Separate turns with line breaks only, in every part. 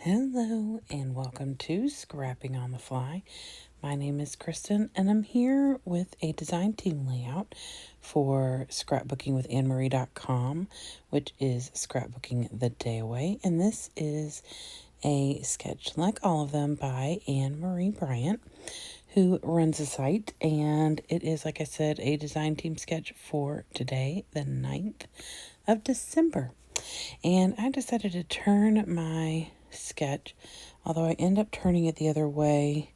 Hello and welcome to Scrapping on the Fly. My name is Kristen and I'm here with a design team layout for Scrapbooking with AnneMarie.com, which is Scrapbooking the Day Away. And this is a sketch, like all of them, by Anne-Marie Bryant, who runs the site. And it is, like I said, a design team sketch for today, the 9th of December. And I decided to turn my sketch, although I end up turning it the other way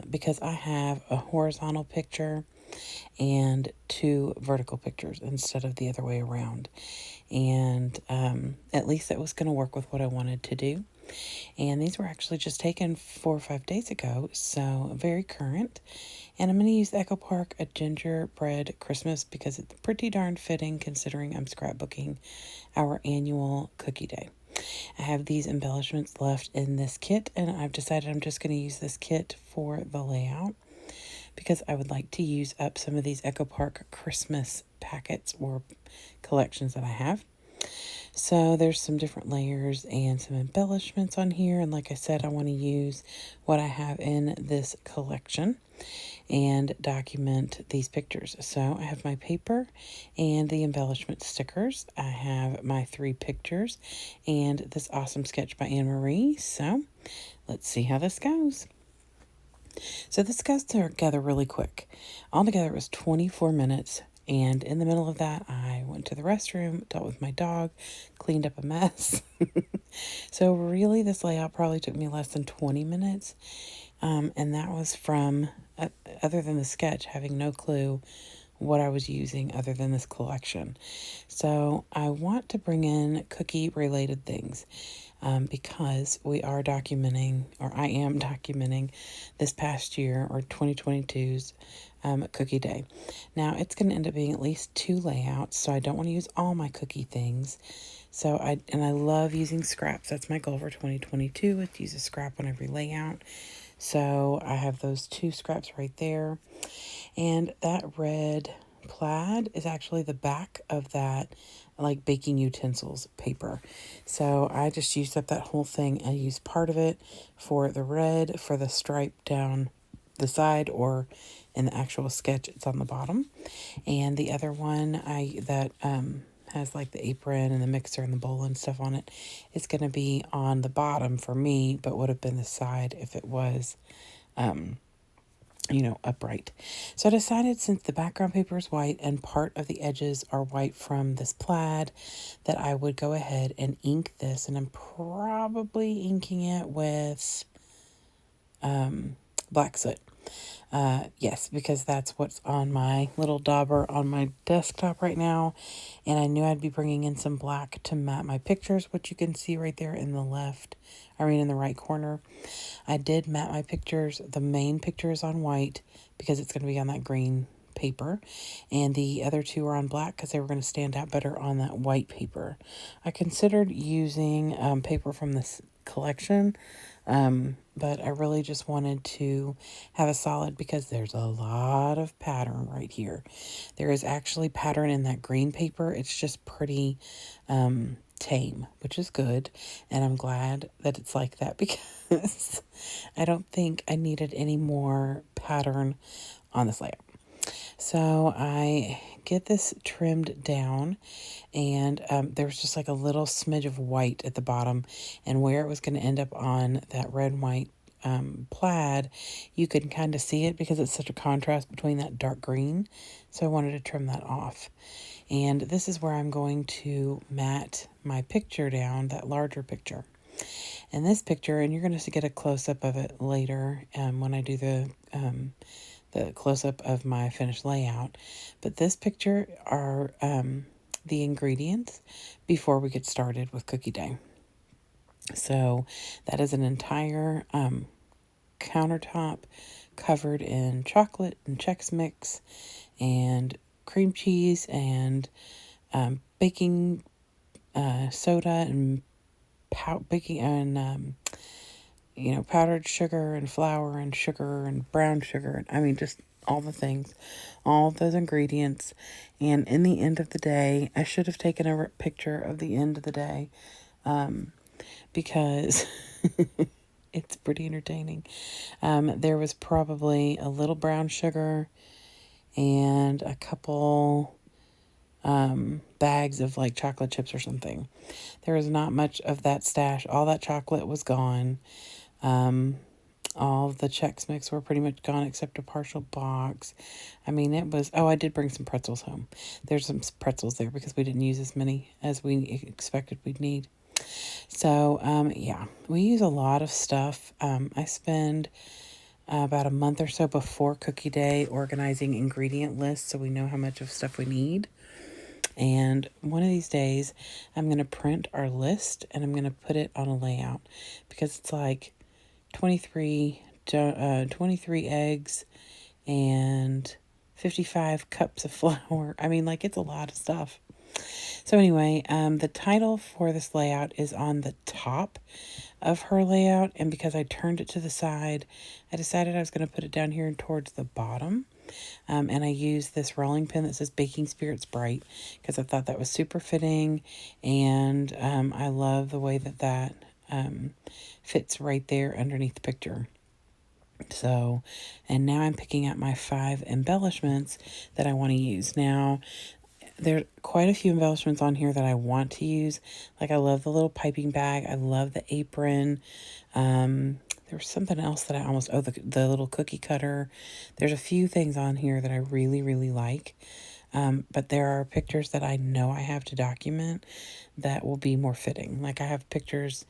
because I have a horizontal picture and two vertical pictures instead of the other way around. And at least that was going to work with what I wanted to do. And these were actually just taken 4 or 5 days ago, so very current. And I'm going to use Echo Park A Gingerbread Christmas because it's pretty darn fitting considering I'm scrapbooking our annual cookie day. I have these embellishments left in this kit, and I've decided I'm just going to use this kit for the layout because I would like to use up some of these Echo Park Christmas packets or collections that I have. So there's some different layers and some embellishments on here. And like I said, I want to use what I have in this collection and document these pictures. So I have my paper and the embellishment stickers. I have my 3 pictures and this awesome sketch by Anne-Marie. So let's see how this goes. So this goes together really quick. Altogether it was 24 minutes. And in the middle of that, I went to the restroom, dealt with my dog, cleaned up a mess. So really, this layout probably took me less than 20 minutes. And that was from, other than the sketch, having no clue what I was using other than this collection. So I want to bring in cookie-related things. Because we are documenting, or I am documenting, this past year, or 2022's cookie day. Now, it's going to end up being at least 2 layouts, so I don't want to use all my cookie things. So I love using scraps. That's my goal for 2022, is to use a scrap on every layout. So I have those 2 scraps right there. And that red plaid is actually the back of that like baking utensils paper. So I just used up that whole thing. I used part of it for the red, for the stripe down the side, or in the actual sketch it's on the bottom. And the other one that has like the apron and the mixer and the bowl and stuff on it, it's going to be on the bottom for me, but would have been the side if it was upright. So I decided, since the background paper is white and part of the edges are white from this plaid, that I would go ahead and ink this. And I'm probably inking it with black soot. Yes, because that's what's on my little dauber on my desktop right now. And I knew I'd be bringing in some black to mat my pictures, which you can see right there in the in the right corner. I did mat my pictures. The main picture is on white because it's going to be on that green paper. And the other 2 are on black because they were going to stand out better on that white paper. I considered using paper from this collection, but I really just wanted to have a solid because there's a lot of pattern right here. There is actually pattern in that green paper. It's just pretty tame, which is good, and I'm glad that it's like that because I don't think I needed any more pattern on this layout. So I get this trimmed down, and there was just like a little smidge of white at the bottom, and where it was going to end up on that red and white plaid, you can kind of see it because it's such a contrast between that dark green. So I wanted to trim that off. And this is where I'm going to mat my picture down, that larger picture. And this picture, and you're going to get a close-up of it later when I do the close-up of my finished layout. But this picture are the ingredients before we get started with cookie day. So that is an entire countertop covered in chocolate and Chex Mix and cream cheese and baking soda and baking and powdered sugar and flour and sugar and brown sugar. I mean, just all the things, all of those ingredients. And in the end of the day, I should have taken a picture of the end of the day because it's pretty entertaining. There was probably a little brown sugar and a couple bags of like chocolate chips or something. There was not much of that stash. All that chocolate was gone. All of the Chex Mix were pretty much gone except a partial box. I mean, it was... Oh, I did bring some pretzels home. There's some pretzels there because we didn't use as many as we expected we'd need. So, yeah, we use a lot of stuff. I spend about a month or so before Cookie Day organizing ingredient lists so we know how much of stuff we need. And one of these days, I'm going to print our list and I'm going to put it on a layout because it's like 23 eggs and 55 cups of flour. I mean, like, it's a lot of stuff. So anyway, the title for this layout is on the top of her layout. And because I turned it to the side, I decided I was going to put it down here towards the bottom. And I used this rolling pin that says Baking Spirits Bright because I thought that was super fitting. And I love the way that fits right there underneath the picture. So, and now I'm picking out my 5 embellishments that I want to use. Now, there's quite a few embellishments on here that I want to use. Like, I love the little piping bag. I love the apron. There was something else that I almost... Oh, the little cookie cutter. There's a few things on here that I really, really like. But there are pictures that I know I have to document that will be more fitting. Like, I have pictures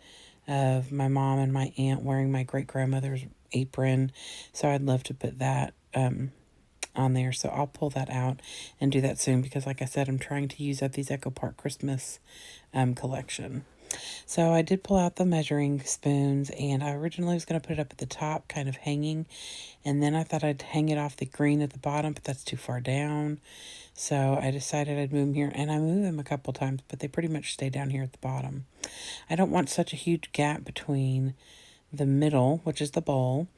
of my mom and my aunt wearing my great-grandmother's apron. So I'd love to put that on there. So I'll pull that out and do that soon because, like I said, I'm trying to use up these Echo Park Christmas collection. So I did pull out the measuring spoons, and I originally was going to put it up at the top, kind of hanging. And then I thought I'd hang it off the green at the bottom, but that's too far down. So I decided I'd move them here, and I moved them a couple times, but they pretty much stay down here at the bottom. I don't want such a huge gap between the middle, which is the bowl,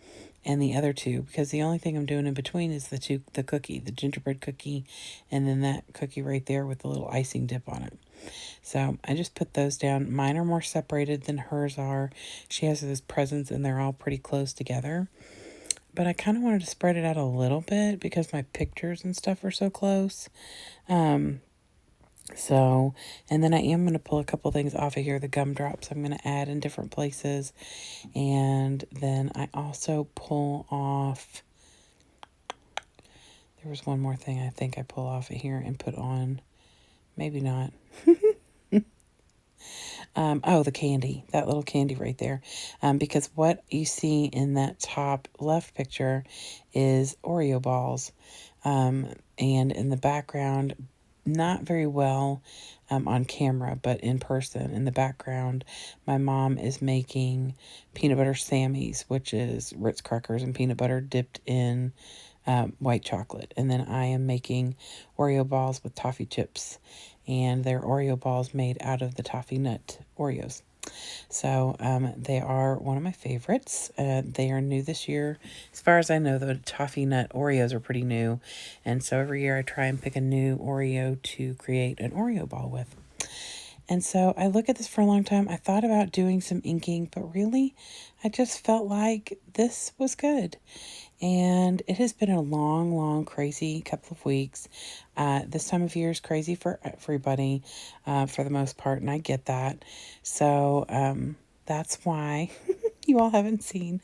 and the other two, because the only thing I'm doing in between is the cookie, the gingerbread cookie, and then that cookie right there with the little icing dip on it. So I just put those down. Mine are more separated than hers are. She has those presents and they're all pretty close together. But I kind of wanted to spread it out a little bit because my pictures and stuff are so close. And then I am going to pull a couple things off of here. The gumdrops I'm going to add in different places. And then I also pull off... There was one more thing I think I pull off of here and put on. Maybe not. Oh, the candy, that little candy right there. Because what you see in that top left picture is Oreo balls. And in the background, not very well on camera, but in person, in the background, my mom is making peanut butter Sammys, which is Ritz crackers and peanut butter dipped in white chocolate. And then I am making Oreo balls with toffee chips. And they're Oreo balls made out of the toffee nut Oreos. So they are one of my favorites. They are new this year. As far as I know, the toffee nut Oreos are pretty new. And so every year I try and pick a new Oreo to create an Oreo ball with. And so I look at this for a long time. I thought about doing some inking, but really, I just felt like this was good. And it has been a long, long, crazy couple of weeks. This time of year is crazy for everybody, for the most part, and I get that. So that's why you all haven't seen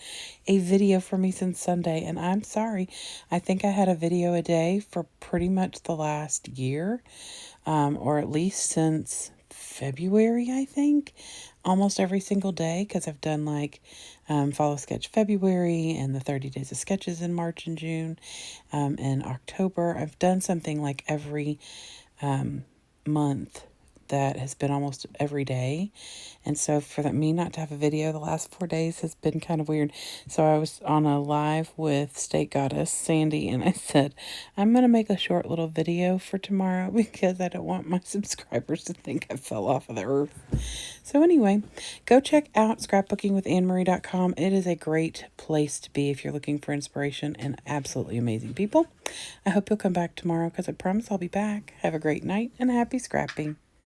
a video from me since Sunday, and I'm sorry. I think I had a video a day for pretty much the last year, or at least since February, I think. Almost every single day, because I've done like Follow Sketch February and the 30 Days of Sketches in March and June and October. I've done something like every month that has been almost every day. And so for me not to have a video the last 4 days has been kind of weird. So I was on a live with State Goddess Sandy, and I said, I'm going to make a short little video for tomorrow because I don't want my subscribers to think I fell off of the earth. So anyway, go check out scrapbookingwithannemarie.com. It is a great place to be if you're looking for inspiration and absolutely amazing people. I hope you'll come back tomorrow because I promise I'll be back. Have a great night and happy scrapping.